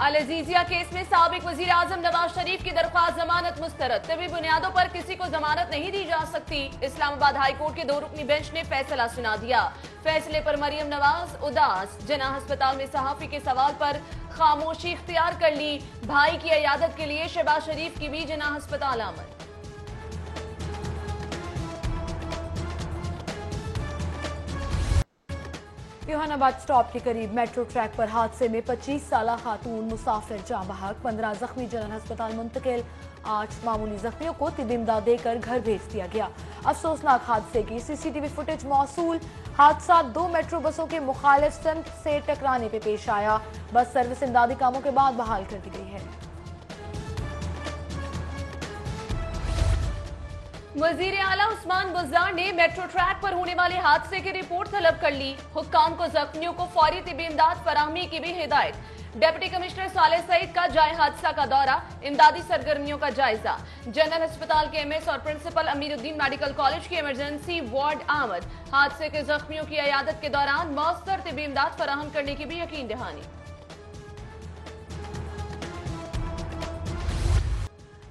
Al-Azizia case में साबिक वजीर आजम नवाज शरीफ की दरख्वास्त जमानत मुस्तरद। तभी बुनियादों पर किसी को जमानत नहीं दी जा सकती। इस्लामाबाद हाई कोर्ट के 2 रुकनी बेंच ने फैसला सुना दिया। फैसले पर मरियम नवाज उदास। जना अस्पताल में सहाफी के सवाल पर खामोशी इख्तियार कर ली। भाई की इयादत के लिए शहबाज शरीफ की भी जना अस्पताल आमद। योहानाबाद स्टॉप के करीब मेट्रो ट्रैक पर हादसे में 25 साला खातून मुसाफिर जाँ बहक, 15 जख्मी जनरल अस्पताल मुंतकिल। 8 मामूली जख्मियों को तिब इमदाद देकर घर भेज दिया गया। अफसोसनाक हादसे की सीसीटीवी फुटेज मौसूल। हादसा 2 मेट्रो बसों के मुखालिफ संत से टकराने पे पेश आया। बस सर्विस इमदादी कामों के बाद बहाल कर दी गई है। वजीर आला उस्मान बुज़दार ने मेट्रो ट्रैक पर होने वाले हादसे की रिपोर्ट तलब कर ली। हुक्काम को जख्मियों को फौरी तिबी इमदाद फराहमी की भी हिदायत। डिप्टी कमिश्नर सालेह सईद का जाए हादसा का दौरा, इमदादी सरगर्मियों का जायजा। जनरल अस्पताल के एमएस और प्रिंसिपल अमीरुद्दीन मेडिकल कॉलेज की इमरजेंसी वार्ड आमद। हादसे के जख्मियों की इयादत के दौरान मौसर तिबी इमदाद फराहम करने की भी यकीन दहानी।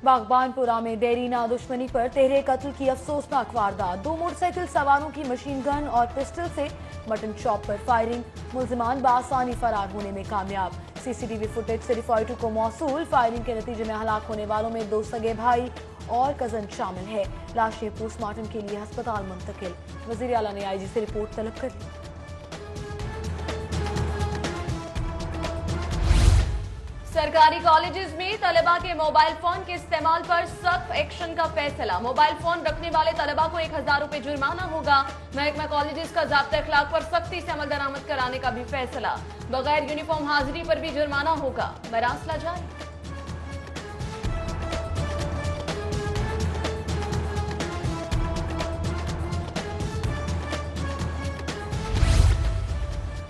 बागबानपुरा में देरीना दुश्मनी पर 13 कत्ल की अफसोसनाक वारदात। 2 मोटरसाइकिल सवारों की मशीन गन और पिस्टल से मटन शॉप पर फायरिंग। मुल्जिमान बासानी फरार होने में कामयाब। सीसीटीवी फुटेज से रिफॉर्टू को मौसूल। फायरिंग के नतीजे में हलाक होने वालों में 2 सगे भाई और कजन शामिल है। लाशें पोस्टमार्टम के लिए अस्पताल मुंतकिल। वजीर आला ने आईजी से रिपोर्ट तलब कर ली। सरकारी कॉलेजेस में तलबा के मोबाइल फोन के इस्तेमाल पर सख्त एक्शन का फैसला। मोबाइल फोन रखने वाले तलबा को 1000 रुपए जुर्माना होगा। महकमा कॉलेजेस का ज़ाब्ता इखलाक पर सख्ती से अमल दरामद कराने का भी फैसला। बगैर यूनिफॉर्म हाजिरी पर भी जुर्माना होगा। मरासला जारी।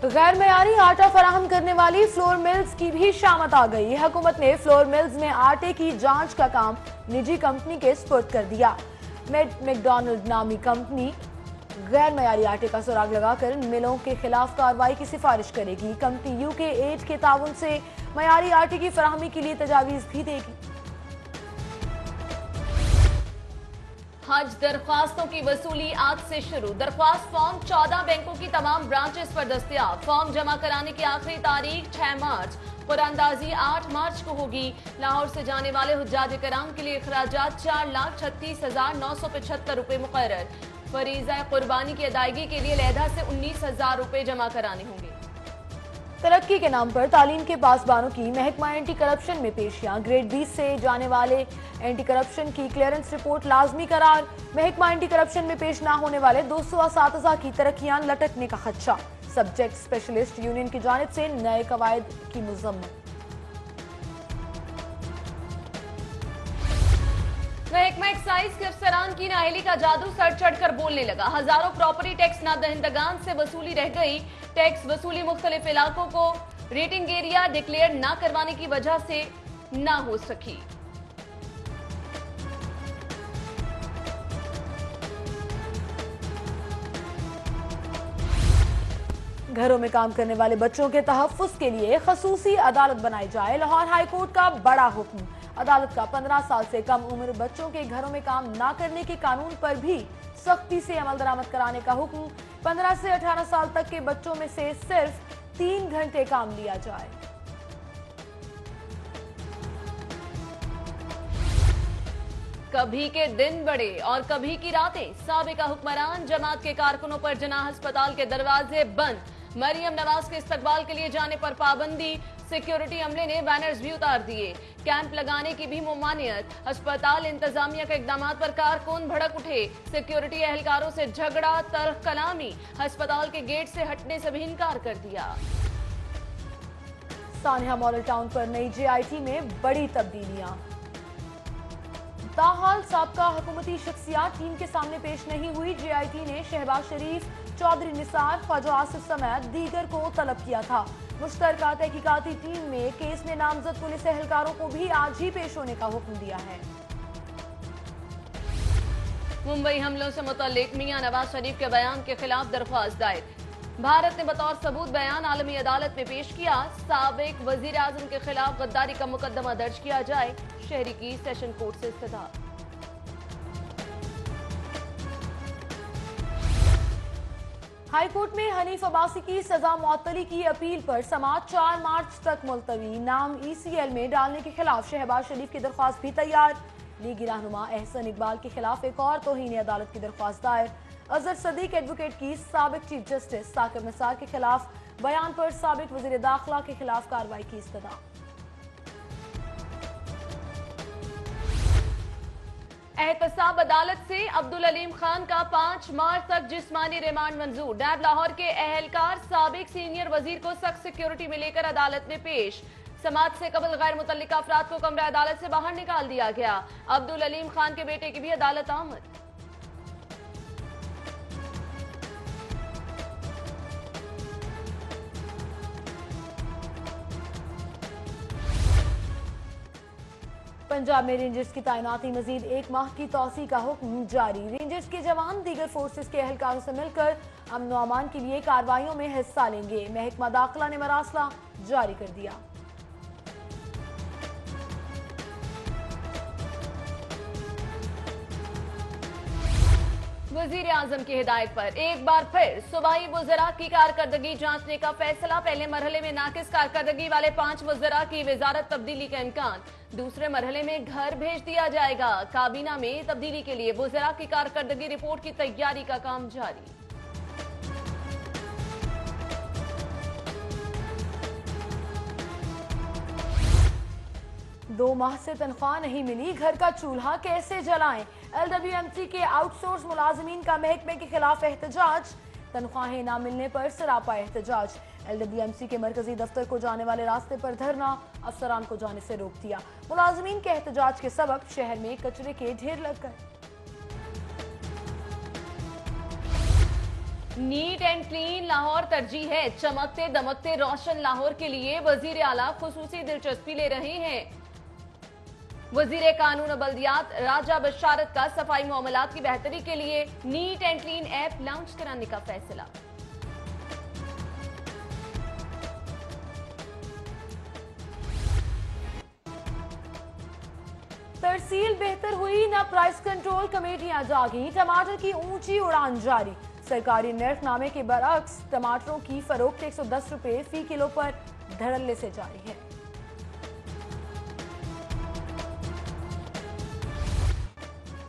गैर मयारी आटा फराहम करने वाली फ्लोर मिल्स की भी शामत आ गई। हुकूमत ने फ्लोर मिल्स में आटे की जांच का काम निजी कंपनी के सुपुर्द कर दिया। मैकडॉनल्ड नामी कंपनी गैर मयारी आटे का सुराग लगाकर मिलों के खिलाफ कार्रवाई की सिफारिश करेगी। कंपनी यूके एड के ताउन से मयारी आटे की फराहमी के लिए तजावीज भी देगी। हज दरख्वास्तों की वसूली आज से शुरू। दरख्वास्त फॉर्म 14 बैंकों की तमाम ब्रांचेस पर दस्तयाब। फॉर्म जमा कराने की आखिरी तारीख 6 मार्च। कुरानदाजी 8 मार्च को होगी। लाहौर से जाने वाले हुज्जाज कराम के लिए अखराजात 4,36,975 रुपए मुकर्रर। फरीज़ा कुर्बानी की अदायगी के लिए लहदा से 19,000 रुपए जमा कराने होंगे। तरक्की के नाम पर तालीम के पासबानों की महकमा एंटी करप्शन में पेशियां। ग्रेड 20 से जाने वाले एंटी करप्शन की क्लियरेंस रिपोर्ट लाजमी करार। महकमा एंटी करप्शन में पेश ना होने वाले 200 असातिज़ा की तरक्कियां लटकने का खदशा। सब्जेक्ट स्पेशलिस्ट यूनियन की जानिब से नए कवायद की मुज़म्मत। महकमा एक्साइज के अफसरान की नाअहली का जादू सर चढ़कर बोलने लगा। हजारों प्रॉपर्टी टैक्स नादहिंदगान से वसूली रह गई। टैक्स वसूली मुख्तलिफ इलाकों को रेटिंग एरिया डिक्लेयर ना करवाने की वजह से ना हो सकी। घरों में काम करने वाले बच्चों के तहफ्फुज़ के लिए खसूसी अदालत बनाई जाए। लाहौर हाई कोर्ट का बड़ा हुक्म। अदालत का 15 साल से कम उम्र बच्चों के घरों में काम ना करने के कानून पर भी सख्ती से अमल दरामद कराने का हुक्म। 15 से 18 साल तक के बच्चों में से सिर्फ 3 घंटे काम लिया जाए। कभी के दिन बड़े और कभी की रातें। साबिका हुक्मरान जमात के कारकुनों पर जनाह अस्पताल के दरवाजे बंद। मरियम नवाज के इस्तकबाल के लिए जाने पर पाबंदी। सिक्योरिटी अमले ने बैनर्स भी उतार दिए। कैंप लगाने की भी मुमानियत। अस्पताल इंतजामिया के इकदाम पर कारकुन भड़क उठे। सिक्योरिटी एहलकारों से झगड़ा, तल्ख कलामी। अस्पताल के गेट से हटने से भी इनकार कर दिया। सानिया मॉडल टाउन पर नई JIT में बड़ी तब्दीलियां। ताहाल साबका हुकूमती शख्सियात टीम के सामने पेश नहीं हुई। JIT ने शहबाज शरीफ, चौधरी निसार, ख्वाजा आसिफ समेत दीगर को तलब किया था। मुश्तरका तहकीकाती टीम में केस में नामजद पुलिस एहलकारों को भी आज ही पेश होने का हुक्म दिया है। मुंबई हमलों से मुतल्लिक मियां नवाज शरीफ के बयान के खिलाफ दरख्वास्त दायर। भारत ने बतौर सबूत बयान आलमी अदालत में पेश किया। साबिक वजीर आजम के खिलाफ गद्दारी का मुकदमा दर्ज किया जाए। शहरी की सेशन कोर्ट से इस्तदा। हाई कोर्ट में हनीफ अब्बासी की सजा मुअत्तली की अपील पर समाअत 4 मार्च तक मुलतवी। नाम ECL में डालने के खिलाफ शहबाज शरीफ की दरख्वास्त भी तैयार। लीगी रहनुमा एहसन इकबाल के खिलाफ एक और तौहीन अदालत की दरख्वास्त दायर। अजहर सदीक एडवोकेट की साबिक चीफ जस्टिस साकिब निसार के खिलाफ बयान पर साबिक वजीर दाखिला के खिलाफ कार्रवाई की इस्तदा। एहतसाब अदालत से अब्दुल अलीम खान का 5 मार्च तक जिस्मानी रिमांड मंजूर। डैब लाहौर के अहलकार साबिक सीनियर वजीर को सख्त सिक्योरिटी में लेकर अदालत में पेश। समाअत से कबल गैर मुतल्लिका अफराद को कमरा अदालत से बाहर निकाल दिया गया। अब्दुल अलीम खान के बेटे की भी अदालत आमद। पंजाब में रेंजर्स की तैनाती मजीद 1 माह की तौसी का हुक्म जारी। रेंजर्स के जवान दीगर फोर्सेस के अहलकारों से मिलकर अमन व अमान के लिए कार्रवाइयों में हिस्सा लेंगे। महकमा दाखिला ने मरासला जारी कर दिया। वजीर आजम की हिदायत पर एक बार फिर सूबाई वज़रा की कारकर्दगी जांचने का फैसला। पहले मरहले में नाकिस कारकर्दगी वाले 5 वज़रा की वजारत तब्दीली का इम्कान। दूसरे मरहले में घर भेज दिया जाएगा। काबीना में तब्दीली के लिए वज़रा की कारकर्दगी रिपोर्ट की तैयारी का काम जारी। 2 माह से तनख्वाह नहीं मिली, घर का चूल्हा कैसे जलाएं? LWMC के आउटसोर्स मुलाजमीन का महकमे के खिलाफ एहतजाज। तनख्वाहें ना मिलने पर सरापा एहतजाज। LWMC के मरकजी दफ्तर को जाने वाले रास्ते पर धरना, अफसरान को जाने से रोक दिया। मुलाजमीन के एहतजाज के सबब शहर में कचरे के ढेर लग गए। नीट एंड क्लीन लाहौर तरजीह है। चमकते दमकते रोशन लाहौर के लिए वजीर आला खुसूसी दिलचस्पी ले रहे हैं। वजीर कानून और बल्दियात राजा बशारत का सफाई मामलात की बेहतरी के लिए neat and clean app launch कराने का फैसला। तरसील बेहतर हुई ना, प्राइस कंट्रोल कमेटियां जागी। टमाटर की ऊंची उड़ान जारी। सरकारी निर्खनामे के बरअक्स टमाटरों की फरोख्त 110 रुपए फी किलो पर धड़ल्ले से जारी है।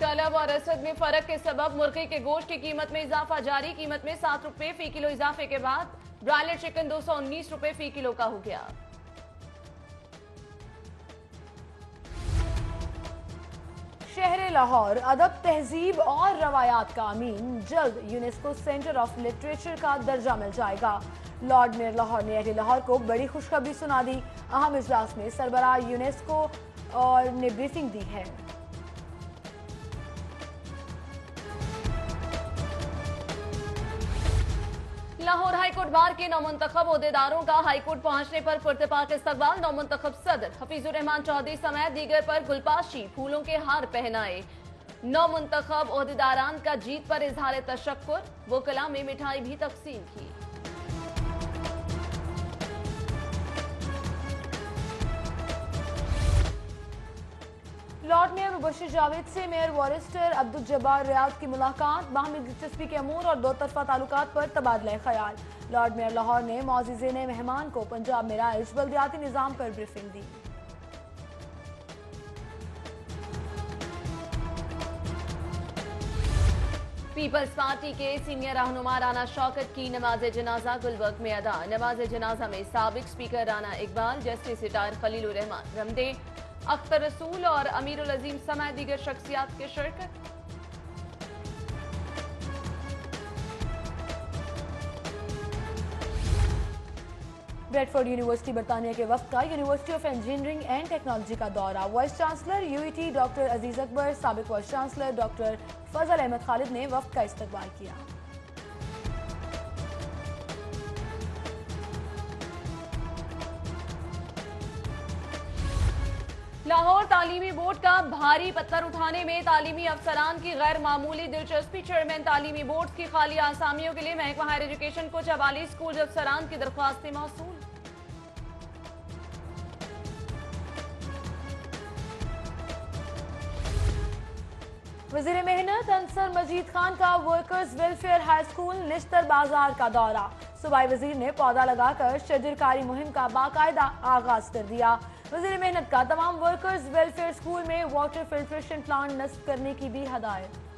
तलब और रसद में फर्क के सबब मुर्गी के गोश्त की कीमत में इजाफा जारी। कीमत में 7 रुपए फी किलो इजाफे के बाद ब्रायलर चिकन 219 रुपए फी किलो का हो गया। शहर लाहौर अदब, तहजीब और रवायात का अमीन। जल्द यूनेस्को सेंटर ऑफ लिटरेचर का दर्जा मिल जाएगा। लॉर्ड मेयर लाहौर ने अहले लाहौर को बड़ी खुशखबरी सुना दी। अहम इजलास में सरबराह यूनेस्को और ने ब्रीफिंग दी है। लाहौर हाईकोर्ट बार के नौमुंतखब ओहदेदारों का हाईकोर्ट पहुंचने पर पुरतपाक इस्तकबाल। नौमुंतखब सदर हफीजुर रहमान चौधरी समेत दीगर पर गुलपाशी फूलों के हार पहनाए। नौमुंतखब ओहदेदारान का जीत पर इजहार तशक्कुर। वकला में मिठाई भी तकसीम की। लॉर्ड मेयर मुबशिर जावेद से मेयर वॉरिस्टर अब्दुल जब्बार रियाद की मुलाकात। बाहमी दिलचस्पी के अमूर और दो तरफा ताल्लुकात पर तबादला ख्याल। लॉर्ड मेयर लाहौर ने मुअज़्ज़िज़ मेहमान को पंजाब में राइज बल्दियाती निज़ाम पर ब्रीफिंग दी। पीपल्स पार्टी के सीनियर रहनुमा राना शौकत की नमाज जनाजा गुलबर्ग में अदा। नमाज जनाजा में साबिक speaker Rana Iqbal, justice retire Khalilur Rahman Ramday, Akhtar रसूल और अमीरुल अजीम समेत दीगर शख्सियात के शिरकत। ब्रेडफोर्ड यूनिवर्सिटी बरतानिया के वक्त का university of engineering and technology का दौरा। वाइस चांसलर UET डॉक्टर अजीज अकबर, साबिक वाइस चांसलर डॉक्टर फजल अहमद खालिद ने वक्त का इस्तकबाल किया। لاہور تعلیمی بورڈ کا بھاری پتھر اٹھانے میں تعلیمی افسران کی غیر معمولی دلچسپی، چیئرمین تعلیمی بورڈ کی خالی آسامیوں کے لیے محکمہ ہائر ایجوکیشن کو 44 اسکول افسران کی درخواستیں موصول۔ وزیر محنت انصر مجید خان کا ورکرز ویلفیئر ہائی اسکول نشتر بازار کا دورہ، صوبائی وزیر نے پودا لگا کر شجر کاری مہم کا باقاعدہ آغاز کر دیا۔ وزیر محنت کا تمام ورکرز ویلفیئر اسکول میں واٹر فلٹریشن پلانٹ نصب کرنے کی بھی ہدایت۔